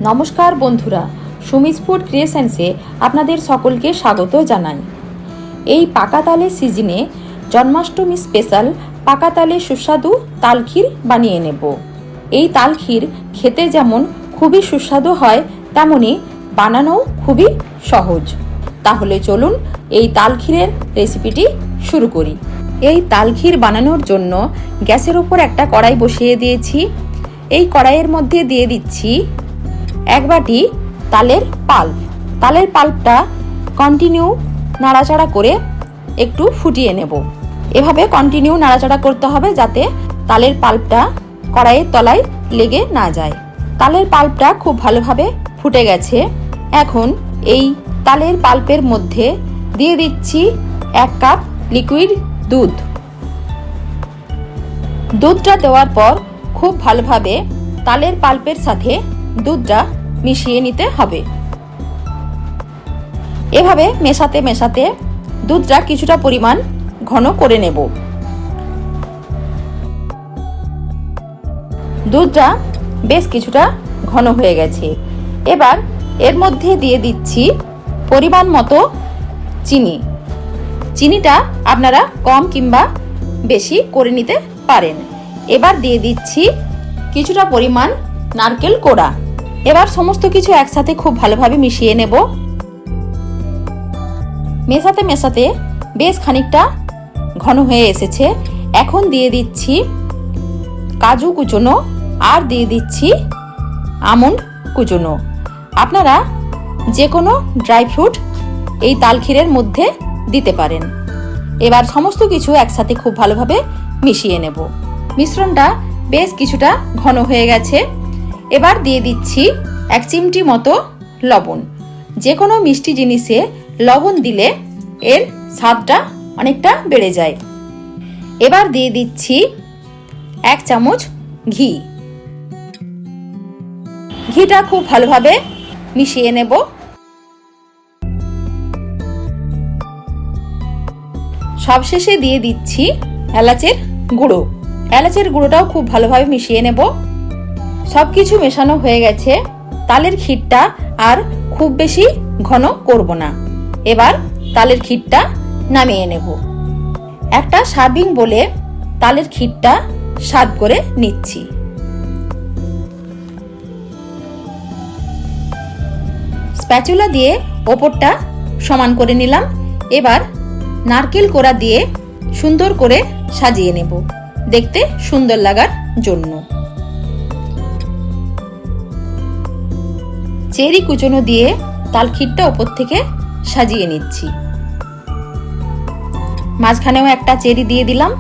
নমস্কার বন্ধুরা, সুমিস ফুড ক্রিয়েশনসে আপনাদের সকলকে স্বাগত জানাই। এই পাকা তালের সিজনে জন্মাষ্টমী স্পেশাল পাকা তালের সুস্বাদু তালক্ষীর বানিয়ে নেব। এই তালক্ষীর খেতে যেমন খুবই সুস্বাদু হয়, তেমনি বানানোও খুবই সহজ। তাহলে চলুন এই তালক্ষীরের রেসিপিটি শুরু করি। এই তালক্ষীর বানানোর জন্য গ্যাসের ওপর একটা কড়াই বসিয়ে দিয়েছি। এই কড়াইয়ের মধ্যে দিয়ে দিচ্ছি 1 বাটি তালের পাল্প। তালের পাল্পটা কন্টিনিউ নাড়াচাড়া করে একটু ফুটিয়ে নেব। এভাবে কন্টিনিউ নাড়াচাড়া করতে হবে যাতে তালের পাল্পটা কড়াইয়ের তলায় লেগে না যায়। তালের পাল্পটা খুব ভালোভাবে ফুটে গেছে। এখন এই তালের পাল্পের মধ্যে দিয়ে দিচ্ছি 1 কাপ লিকুইড দুধ। দুধটা দেওয়ার পর খুব ভালোভাবে তালের পাল্পের সাথে দুধটা মিশিয়ে নিতে হবে। এভাবে মেশাতে মেশাতে দুধটা কিছুটা পরিমাণ ঘন করে নেব। দুধটা বেশ কিছুটা ঘন হয়ে গেছে। এবার এর মধ্যে দিয়ে দিচ্ছি পরিমাণ মতো চিনি। চিনিটা আপনারা কম কিংবা বেশি করে নিতে পারেন। এবার দিয়ে দিচ্ছি কিছুটা পরিমাণ নারকেল কোড়া। এবার সমস্ত কিছু একসাথে খুব ভালোভাবে মিশিয়ে নেব। মেশাতে মেশাতে বেশ খানিকটা ঘন হয়ে এসেছে। এখন দিয়ে দিচ্ছি কাজু কুচনো আর দিয়ে দিচ্ছি আমন্ড কুচনো। আপনারা যে কোনো ড্রাই ফ্রুট এই তালক্ষীরের মধ্যে দিতে পারেন। এবার সমস্ত কিছু একসাথে খুব ভালোভাবে মিশিয়ে নেব। মিশ্রণটা বেশ কিছুটা ঘন হয়ে গেছে। এবার দিয়ে দিচ্ছি 1 চিমটি মতো লবণ। যে কোনো মিষ্টি জিনিসে লবণ দিলে এর স্বাদটা অনেকটা বেড়ে যায়। এবার দিয়ে দিচ্ছি 1 চামচ ঘি। ঘিটা খুব ভালোভাবে মিশিয়ে নেব। সবশেষে দিয়ে দিচ্ছি এলাচের গুঁড়ো। এলাচের গুঁড়োটাও খুব ভালোভাবে মিশিয়ে নেব। সবকিছু মেশানো হয়ে গেছে। তালের ক্ষীরটা আর খুব বেশি ঘন করব না। এবার তালের ক্ষীরটা নামিয়ে নেব। একটা সার্ভিং বলে তালের ক্ষীরটা সার্ভ করে নিচ্ছি। স্প্যাচুলা দিয়ে ওপরটা সমান করে নিলাম। এবার নারকেল কোড়া দিয়ে সুন্দর করে সাজিয়ে নেব, দেখতে সুন্দর লাগার জন্য। চেরি কুচনো দিয়ে তালক্ষীরটা ওপর থেকে সাজিয়ে নিচ্ছি। মাঝখানেও একটা চেরি দিয়ে দিলাম।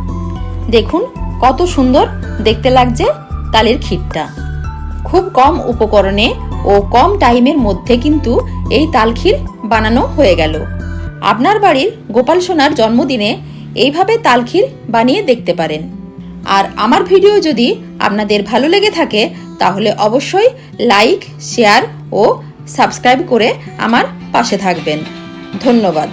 দেখুন কত সুন্দর দেখতে লাগছে তালের ক্ষীরটা। খুব কম উপকরণে ও কম টাইমের মধ্যে কিন্তু এই তালক্ষীর বানানো হয়ে গেল। আপনার বাড়ির গোপাল সোনার জন্মদিনে এইভাবে তালক্ষীর বানিয়ে দেখতে পারেন। আর আমার ভিডিও যদি আপনাদের ভালো লেগে থাকে তাহলে অবশ্যই লাইক, শেয়ার ও সাবস্ক্রাইব করে আমার পাশে থাকবেন। ধন্যবাদ।